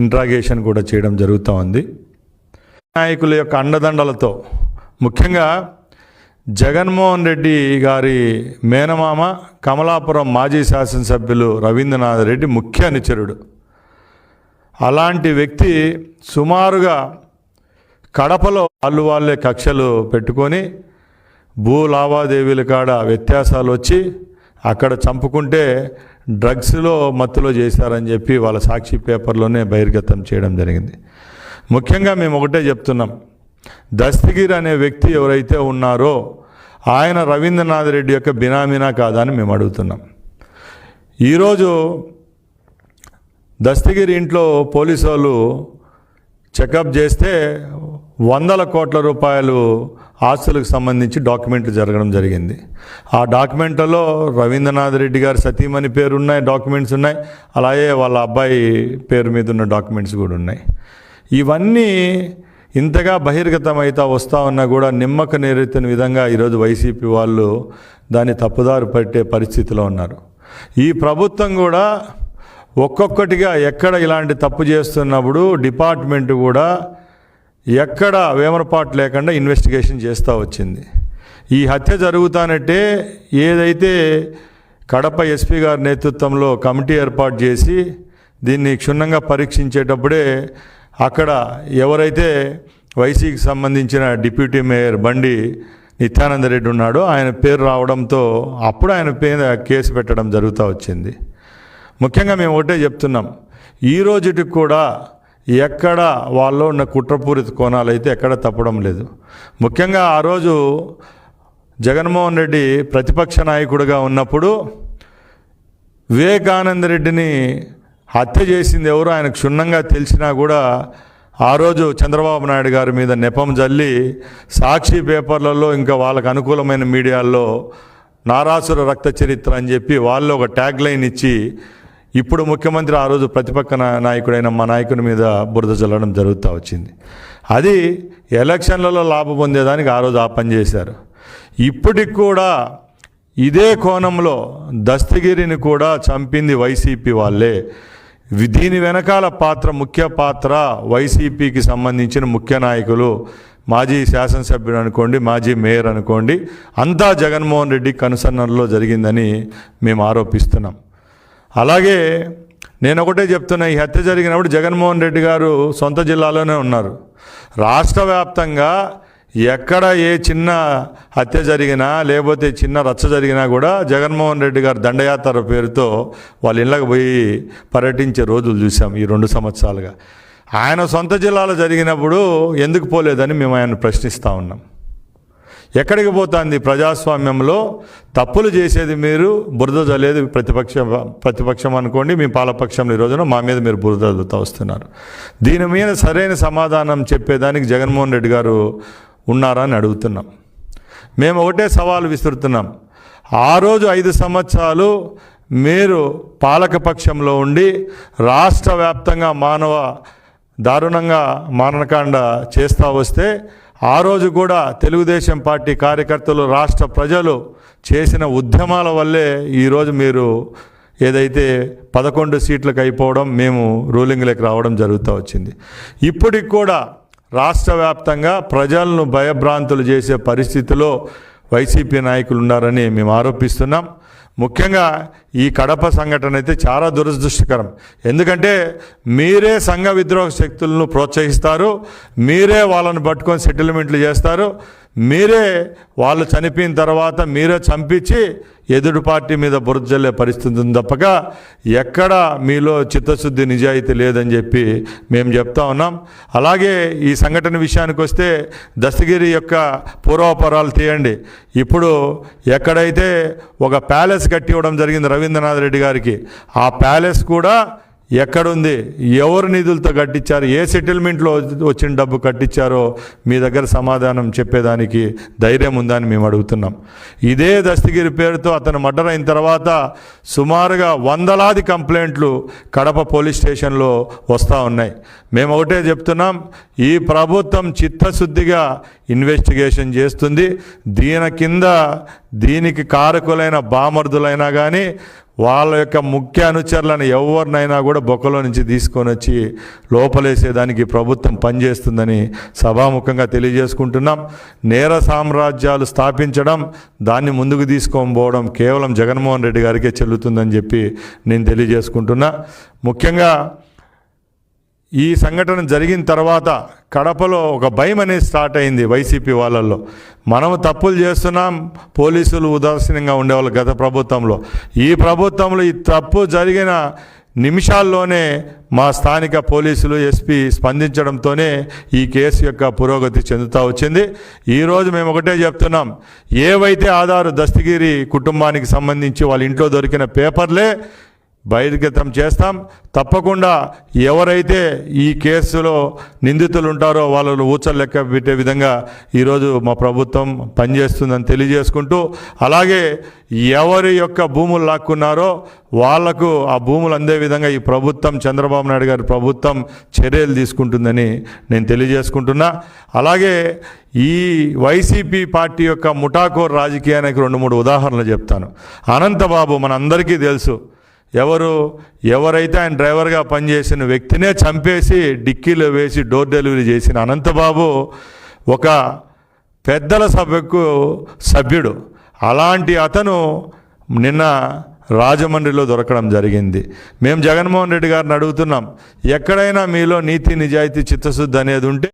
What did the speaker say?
Interrogation కూడా చేయడం జరుగుతూ ఉంది. నాయకుల యొక్క అండదండలతో ముఖ్యంగా జగన్మోహన్ రెడ్డి గారి మేనమామ కమలాపురం మాజీ శాసనసభ్యులు రవీంద్రనాథ్ రెడ్డి ముఖ్య అనుచరుడు. అలాంటి వ్యక్తి సుమారుగా కడపలో వాళ్ళే కక్షలు పెట్టుకొని భూ లావాదేవీల కాడ వ్యత్యాసాలు వచ్చి అక్కడ చంపుకుంటే డ్రగ్స్లో మత్తులో చేశారని చెప్పి వాళ్ళ సాక్షి పేపర్లోనే బహిర్గతం చేయడం జరిగింది. ముఖ్యంగా మేము ఒకటే చెప్తున్నాం, దస్తగిరి అనే వ్యక్తి ఎవరైతే ఉన్నారో ఆయన రవీంద్రనాథ్ రెడ్డి యొక్క బినామీనా కాదా అని మేము అడుగుతున్నాం. ఈరోజు దస్తగిరి ఇంట్లో పోలీసు వాళ్ళు చెకప్ చేస్తే 100 కోట్ల రూపాయలు ఆస్తులకు సంబంధించి డాక్యుమెంట్లు జరగడం జరిగింది. ఆ డాక్యుమెంట్లలో రవీంద్రనాథ్ రెడ్డి గారి సతీమణి పేరు ఉన్నాయి, డాక్యుమెంట్స్ ఉన్నాయి, అలాగే వాళ్ళ అబ్బాయి పేరు మీద ఉన్న డాక్యుమెంట్స్ కూడా ఉన్నాయి. ఇవన్నీ ఇంతగా బహిర్గతమైతా వస్తూ ఉన్నా కూడా నిమ్మక నీరెత్తిన విధంగా ఈరోజు వైసీపీ వాళ్ళు దాన్ని తప్పుదారు పట్టే పరిస్థితిలో ఉన్నారు. ఈ ప్రభుత్వం కూడా ఒక్కొక్కటిగా ఎక్కడ ఇలాంటి తప్పు చేస్తున్నప్పుడు డిపార్ట్మెంట్ కూడా ఎక్కడ వేమరపాటు లేకుండా ఇన్వెస్టిగేషన్ చేస్తూ వచ్చింది. ఈ హత్య జరుగుతానంటే ఏదైతే కడప ఎస్పీ గారి నేతృత్వంలో కమిటీ ఏర్పాటు చేసి దీన్ని క్షుణ్ణంగా పరీక్షించేటప్పుడే అక్కడ ఎవరైతే వైసీకి సంబంధించిన డిప్యూటీ మేయర్ బండి నిత్యానంద రెడ్డి ఉన్నాడో ఆయన పేరు రావడంతో అప్పుడు ఆయన పేరు కేసు పెట్టడం జరుగుతూ వచ్చింది. ముఖ్యంగా మేము ఒకటే చెప్తున్నాం, ఈ రోజుకి కూడా ఎక్కడ వాళ్ళలో ఉన్న కుట్రపూరిత కోణాలు అయితే ఎక్కడ తప్పడం లేదు. ముఖ్యంగా ఆ రోజు జగన్మోహన్ రెడ్డి ప్రతిపక్ష నాయకుడిగా ఉన్నప్పుడు వివేకానంద రెడ్డిని హత్య చేసింది ఎవరు ఆయనకు క్షుణ్ణంగా తెలిసినా కూడా ఆ రోజు చంద్రబాబు నాయుడు గారి మీద నెపం జల్లి సాక్షి పేపర్లలో ఇంకా వాళ్ళకు అనుకూలమైన మీడియాల్లో నారాసుర రక్త చరిత్ర అని చెప్పి వాళ్ళు ఒక ట్యాగ్ లైన్ ఇచ్చి ఇప్పుడు ముఖ్యమంత్రి ఆ రోజు ప్రతిపక్ష నాయకుడైన మా నాయకుని మీద బురద చల్లడం జరుగుతూ వచ్చింది. అది ఎలక్షన్లలో లాభం పొందేదానికి ఆ రోజు ఆ పని చేశారు. ఇప్పటికి కూడా ఇదే కోణంలో దస్తగిరిని కూడా చంపింది వైసీపీ వాళ్ళే. దీని వెనకాల ముఖ్య పాత్ర వైసీపీకి సంబంధించిన ముఖ్య నాయకులు, మాజీ శాసనసభ్యుడు అనుకోండి, మాజీ మేయర్ అనుకోండి, అంతా జగన్మోహన్ రెడ్డి కనుసన్నల్లో జరిగిందని మేము ఆరోపిస్తున్నాం. అలాగే నేను ఒకటే చెప్తున్నా, ఈ హత్య జరిగినప్పుడు జగన్మోహన్ రెడ్డి గారు సొంత జిల్లాలోనే ఉన్నారు. రాష్ట్ర వ్యాప్తంగా ఎక్కడ ఏ చిన్న హత్య జరిగినా లేకపోతే చిన్న రచ్చ జరిగినా కూడా జగన్మోహన్ రెడ్డి గారు దండయాత్ర పేరుతో వాళ్ళ ఇళ్ళకి పోయి పర్యటించే రోజులు చూసాం ఈ 2 సంవత్సరాలుగా. ఆయన సొంత జిల్లాలో జరిగినప్పుడు ఎందుకు పోలేదని మేము ఆయన ప్రశ్నిస్తూ ఉన్నాం. ఎక్కడికి పోతుంది ప్రజాస్వామ్యంలో? తప్పులు చేసేది మీరు, బురద జల్లేది ప్రతిపక్షం అనుకోండి, మీ పాలపక్షంలో ఈ రోజున మా మీద మీరు బురద జల్లుతూ వస్తున్నారు. దీని మీద సరైన సమాధానం చెప్పేదానికి జగన్మోహన్ రెడ్డి గారు ఉన్నారా అని అడుగుతున్నాం. మేము ఒకటే సవాలు విసురుతున్నాం, ఆ రోజు 5 సంవత్సరాలు మీరు పాలకపక్షంలో ఉండి రాష్ట్ర వ్యాప్తంగా దారుణంగా మారణకాండ చేస్తూ వస్తే ఆ రోజు కూడా తెలుగుదేశం పార్టీ కార్యకర్తలు, రాష్ట్ర ప్రజలు చేసిన ఉద్యమాల వల్లే ఈరోజు మీరు ఏదైతే 11 సీట్లకు అయిపోవడం, మేము రూలింగ్లోకి రావడం జరుగుతూ వచ్చింది. ఇప్పటికి కూడా రాష్ట్ర వ్యాప్తంగా ప్రజలను భయభ్రాంతులు చేసే పరిస్థితిలో వైసీపీ నాయకులు ఉన్నారని మేము ఆరోపిస్తున్నాం. ముఖ్యంగా ఈ కడప సంఘటన అయితే చాలా దురదృష్టకరం. ఎందుకంటే మీరే సంఘ విద్రోహ శక్తులను ప్రోత్సహిస్తారు, మీరే వాళ్ళని పట్టుకొని సెటిల్మెంట్లు చేస్తారు, మీరే వాళ్ళు చనిపోయిన తర్వాత మీరే చంపించి ఎదుటి పార్టీ మీద బురద జల్లే పరిస్థితి ఉంది తప్పక ఎక్కడ మీలో చిత్తశుద్ధి నిజాయితీ లేదని చెప్పి మేము చెప్తా ఉన్నాం. అలాగే ఈ సంఘటన విషయానికి వస్తే దస్తగిరి యొక్క పూర్వాపరాలు తీయండి. ఇప్పుడు ఎక్కడైతే ఒక ప్యాలెస్ కట్టి ఇవ్వడం జరిగింది రవీంద్రనాథ్ రెడ్డి గారికి, ఆ ప్యాలెస్ కూడా ఎక్కడుంది, ఎవరు నిధులతో కట్టించారు, ఏ సెటిల్మెంట్లో వచ్చిన డబ్బు కట్టించారో మీ దగ్గర సమాధానం చెప్పేదానికి ధైర్యం ఉందని మేము అడుగుతున్నాం. ఇదే దస్తగిరి పేరుతో అతను మర్డర్ అయిన తర్వాత సుమారుగా 100లాది కంప్లైంట్లు కడప పోలీస్ స్టేషన్లో వస్తూ ఉన్నాయి. మేము ఒకటే చెప్తున్నాం, ఈ ప్రభుత్వం చిత్తశుద్ధిగా ఇన్వెస్టిగేషన్ చేస్తుంది. దీనికి కారకులైన బామర్దులైనా కానీ వాళ్ళ యొక్క ముఖ్య అనుచరులను ఎవరినైనా కూడా బొక్కలో నుంచి తీసుకొని వచ్చి లోపలేసేదానికి ప్రభుత్వం పనిచేస్తుందని సభాముఖంగా తెలియజేసుకుంటున్నాం. నేర సామ్రాజ్యాలు స్థాపించడం, దాన్ని ముందుకు తీసుకొని పోవడం కేవలం జగన్మోహన్ రెడ్డి గారికే చెల్లుతుందని చెప్పి నేను తెలియజేసుకుంటున్నా. ముఖ్యంగా ఈ సంఘటన జరిగిన తర్వాత కడపలో ఒక భయం అనేది స్టార్ట్ అయింది వైసీపీ వాళ్ళల్లో. మనము తప్పులు చేస్తున్నాం, పోలీసులు ఉదాసీనంగా ఉండేవాళ్ళు గత ప్రభుత్వంలో. ఈ ప్రభుత్వంలో ఈ తప్పు జరిగిన నిమిషాల్లోనే మా స్థానిక పోలీసులు ఎస్పీ స్పందించడంతోనే ఈ కేసు యొక్క పురోగతి చెందుతూ వచ్చింది. ఈరోజు మేము ఒకటే చెప్తున్నాం, ఏవైతే ఆధారు దస్తగిరి కుటుంబానికి సంబంధించి వాళ్ళ ఇంట్లో దొరికిన పేపర్లే బహిర్గతం చేస్తాం. తప్పకుండా ఎవరైతే ఈ కేసులో నిందితులు ఉంటారో వాళ్ళను ఊచలు లెక్క పెట్టే విధంగా ఈరోజు మా ప్రభుత్వం పనిచేస్తుందని తెలియజేసుకుంటూ, అలాగే ఎవరి యొక్క భూములు లాక్కున్నారో వాళ్లకు ఆ భూములు అందే విధంగా ఈ ప్రభుత్వం, చంద్రబాబు నాయుడు గారి ప్రభుత్వం చర్యలు తీసుకుంటుందని నేను తెలియజేసుకుంటున్నా. అలాగే ఈ వైసీపీ పార్టీ యొక్క ముఠాకోర్ రాజకీయానికి 2-3 ఉదాహరణలు చెప్తాను. అనంతబాబు మనందరికీ తెలుసు. ఎవరైతే ఆయన డ్రైవర్గా పనిచేసిన వ్యక్తినే చంపేసి డిక్కీలో వేసి డోర్ డెలివరీ చేసిన అనంతబాబు ఒక పెద్దల సభకు సభ్యుడు. అలాంటి అతను నిన్న రాజమండ్రిలో దొరకడం జరిగింది. మేము జగన్మోహన్ రెడ్డి గారిని అడుగుతున్నాం, ఎక్కడైనా మీలో నీతి నిజాయితీ చిత్తశుద్ధి అనేది ఉంటే